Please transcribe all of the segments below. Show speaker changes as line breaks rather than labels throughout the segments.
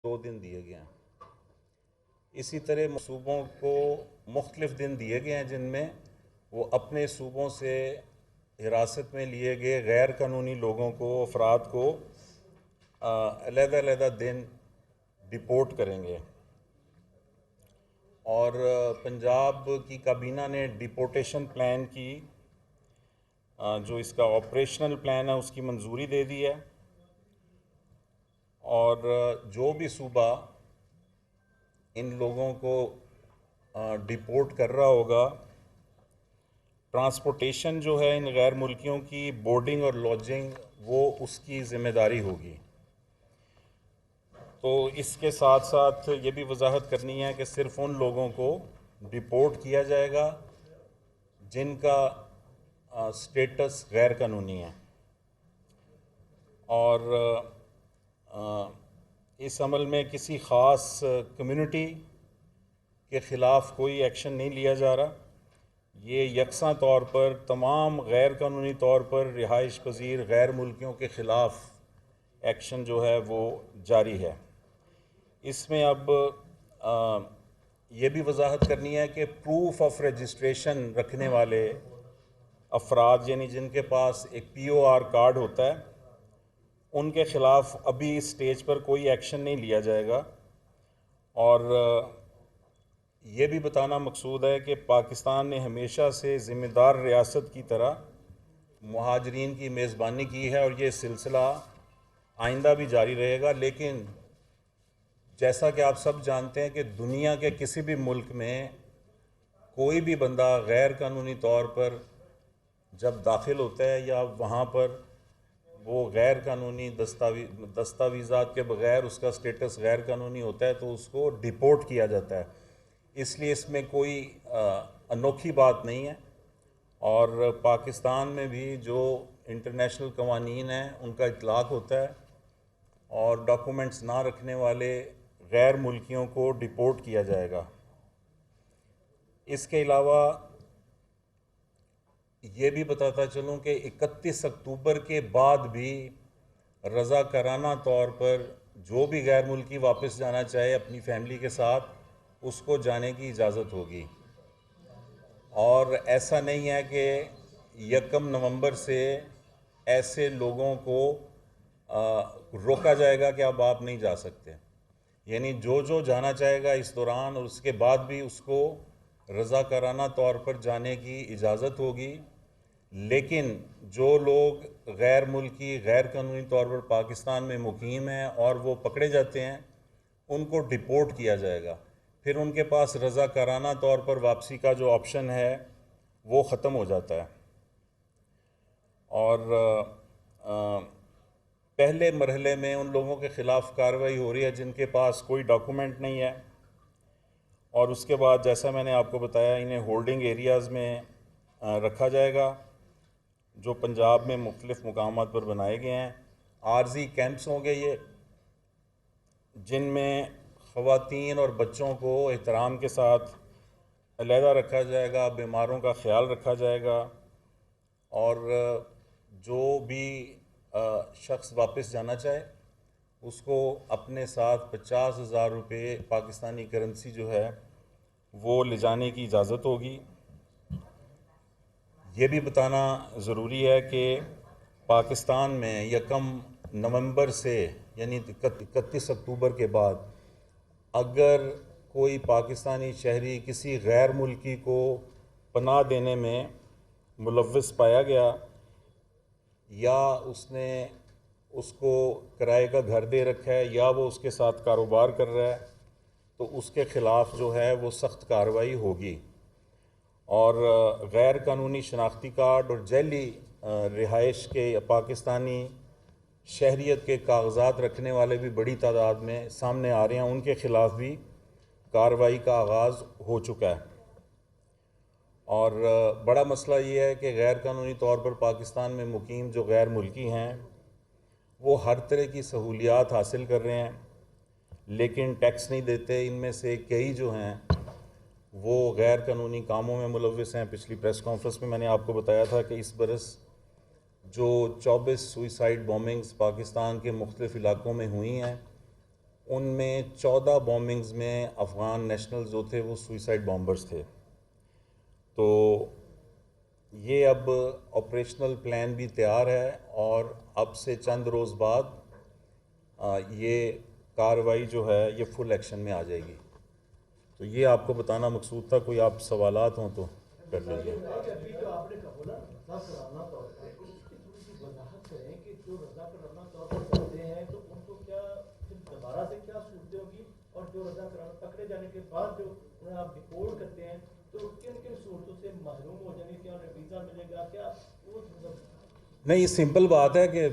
2 دن دیے گئے ہیں۔ اسی طرح صوبوں کو مختلف دن دیے گئے ہیں جن میں وہ اپنے صوبوں سے حراست میں لیے گئے غیر قانونی لوگوں کو، افراد کو علیحدہ علیحدہ دن ڈپورٹ کریں گے۔ اور پنجاب کی کابینہ نے ڈپورٹیشن پلان کی جو اس کا آپریشنل پلان ہے اس کی منظوری دے دی ہے، اور جو بھی صوبہ ان لوگوں کو ڈپورٹ کر رہا ہوگا، ٹرانسپورٹیشن جو ہے ان غیر ملکیوں کی، بورڈنگ اور لاڈجنگ، وہ اس کی ذمہ داری ہوگی۔ تو اس کے ساتھ ساتھ یہ بھی وضاحت کرنی ہے کہ صرف ان لوگوں کو ڈپورٹ کیا جائے گا جن کا سٹیٹس غیر قانونی ہے، اور اس عمل میں کسی خاص کمیونٹی کے خلاف کوئی ایکشن نہیں لیا جا رہا۔ یہ یکساں طور پر تمام غیر قانونی طور پر رہائش پذیر غیر ملکیوں کے خلاف ایکشن جو ہے وہ جاری ہے۔ اس میں اب یہ بھی وضاحت کرنی ہے کہ پروف آف رجسٹریشن رکھنے والے افراد، یعنی جن کے پاس ایک POR کارڈ ہوتا ہے، ان کے خلاف ابھی اس سٹیج پر کوئی ایکشن نہیں لیا جائے گا۔ اور یہ بھی بتانا مقصود ہے کہ پاکستان نے ہمیشہ سے ذمہ دار ریاست کی طرح مہاجرین کی میزبانی کی ہے، اور یہ سلسلہ آئندہ بھی جاری رہے گا۔ لیکن جیسا کہ آپ سب جانتے ہیں کہ دنیا کے کسی بھی ملک میں کوئی بھی بندہ غیر قانونی طور پر جب داخل ہوتا ہے یا وہاں پر وہ غیر قانونی دستاویزات کے بغیر اس کا سٹیٹس غیر قانونی ہوتا ہے تو اس کو ڈپورٹ کیا جاتا ہے۔ اس لیے اس میں کوئی انوکھی بات نہیں ہے، اور پاکستان میں بھی جو انٹرنیشنل قوانین ہیں ان کا اطلاق ہوتا ہے، اور ڈاکومنٹس نہ رکھنے والے غیر ملکیوں کو ڈپورٹ کیا جائے گا۔ اس کے علاوہ یہ بھی بتاتا چلوں کہ 31 اکتوبر کے بعد بھی رضاکارانہ طور پر جو بھی غیر ملکی واپس جانا چاہے اپنی فیملی کے ساتھ، اس کو جانے کی اجازت ہوگی۔ اور ایسا نہیں ہے کہ 1 نومبر سے ایسے لوگوں کو روکا جائے گا کہ اب آپ نہیں جا سکتے۔ یعنی جو جانا چاہے گا اس دوران اور اس کے بعد بھی اس کو رضاکارانہ طور پر جانے کی اجازت ہوگی۔ لیکن جو لوگ غیر ملکی غیر قانونی طور پر پاکستان میں مقیم ہیں اور وہ پکڑے جاتے ہیں، ان کو ڈپورٹ کیا جائے گا۔ پھر ان کے پاس رضاکارانہ طور پر واپسی کا جو آپشن ہے وہ ختم ہو جاتا ہے۔ اور پہلے مرحلے میں ان لوگوں کے خلاف کارروائی ہو رہی ہے جن کے پاس کوئی ڈاکومنٹ نہیں ہے، اور اس کے بعد جیسا میں نے آپ کو بتایا انہیں ہولڈنگ ایریاز میں رکھا جائے گا جو پنجاب میں مختلف مقامات پر بنائے گئے ہیں۔ عارضی کیمپس ہوں گے یہ، جن میں خواتین اور بچوں کو احترام کے ساتھ علیحدہ رکھا جائے گا، بیماروں کا خیال رکھا جائے گا، اور جو بھی شخص واپس جانا چاہے اس کو اپنے ساتھ 50,000 روپے پاکستانی کرنسی جو ہے وہ لے جانے کی اجازت ہوگی۔ یہ بھی بتانا ضروری ہے کہ پاکستان میں 1 نومبر سے یعنی 31 اکتوبر کے بعد اگر کوئی پاکستانی شہری کسی غیر ملکی کو پناہ دینے میں ملوث پایا گیا، یا اس نے اس کو کرائے کا گھر دے رکھا ہے، یا وہ اس کے ساتھ کاروبار کر رہا ہے، تو اس کے خلاف جو ہے وہ سخت کارروائی ہوگی۔ اور غیر قانونی شناختی کارڈ اور ذیلی رہائش کے پاکستانی شہریت کے کاغذات رکھنے والے بھی بڑی تعداد میں سامنے آ رہے ہیں، ان کے خلاف بھی کارروائی کا آغاز ہو چکا ہے۔ اور بڑا مسئلہ یہ ہے کہ غیر قانونی طور پر پاکستان میں مقیم جو غیر ملکی ہیں وہ ہر طرح کی سہولیات حاصل کر رہے ہیں لیکن ٹیکس نہیں دیتے۔ ان میں سے کئی جو ہیں وہ غیر قانونی کاموں میں ملوث ہیں۔ پچھلی پریس کانفرنس میں نے آپ کو بتایا تھا کہ اس برس جو 24 سوئسائڈ بومبنگز پاکستان کے مختلف علاقوں میں ہوئی ہیں، ان میں 14 بومبنگز میں افغان نیشنل جو تھے وہ سوئسائڈ بامبرز تھے. تو یہ اب آپریشنل پلان بھی تیار ہے اور اب سے چند روز بعد یہ کارروائی جو ہے یہ فل ایکشن میں آ جائے گی. تو یہ آپ کو بتانا مقصود تھا. کوئی آپ سوالات ہوں تو کر لیجیے.
اور جو رضا کرانا پکڑے جانے کے بعد جو انہیں آپ ڈپورٹ کرتے ہیں تو کن کن صورتوں سے محروم ہو جائیں گے؟ کیا انہیں ویزا ملے گا؟ کیا وہ
نہیں، یہ سمپل بات ہے کہ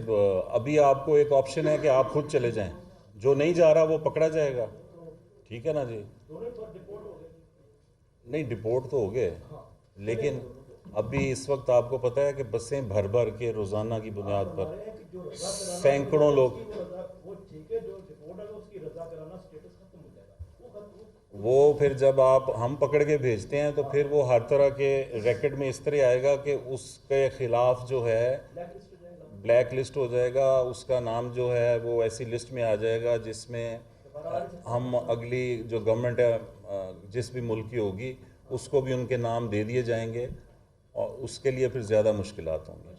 ابھی آپ کو ایک آپشن ہے کہ آپ خود چلے جائیں. جو نہیں جا رہا وہ پکڑا جائے گا. ٹھیک ہے نا جی؟
دونوں پر ڈپورٹ ہو گئے؟
نہیں، ڈپورٹ تو ہو گئے لیکن ابھی اس وقت آپ کو پتہ ہے کہ بسیں بھر بھر کے روزانہ کی بنیاد پر سینکڑوں لوگ
وہ ٹھیک ہے، جو ڈپورٹ ہے اس کی رضا کرانا اسٹیٹس ختم ہو جائے گا.
وہ پھر جب ہم پکڑ کے بھیجتے ہیں تو پھر وہ ہر طرح کے ریکٹ میں اس طرح آئے گا کہ اس کے خلاف جو ہے بلیک لسٹ ہو جائے گا. اس کا نام جو ہے وہ ایسی لسٹ میں آ جائے گا جس میں ہم اگلی جو گورنمنٹ ہے جس بھی ملک کی ہوگی اس کو بھی ان کے نام دے دیے جائیں گے اور اس کے لیے پھر زیادہ مشکلات ہوں گی.
یہ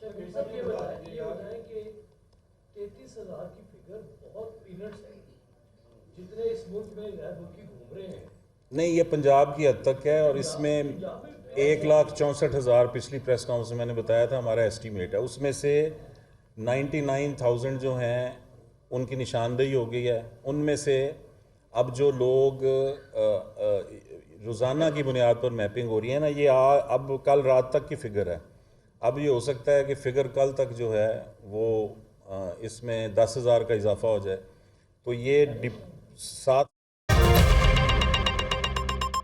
بتائیں کہ 33,000 کی فگر بہت پینٹس ہے جتنے اس ملک میں غیر ملکی گھوم رہے ہیں.
نہیں، یہ پنجاب کی حد تک ہے اور اس میں 1,64,000 پچھلی پریس کانفرنس میں نے بتایا تھا ہمارا ایسٹیمیٹ ہے. اس میں سے 99,000 جو ہیں ان کی نشاندہی ہو گئی ہے. ان میں سے اب جو لوگ روزانہ کی بنیاد پر میپنگ ہو رہی ہے نا، یہ اب کل رات تک کی فگر ہے. اب یہ ہو سکتا ہے کہ فگر کل تک جو ہے وہ اس میں 10,000 کا اضافہ ہو جائے. تو یہ 7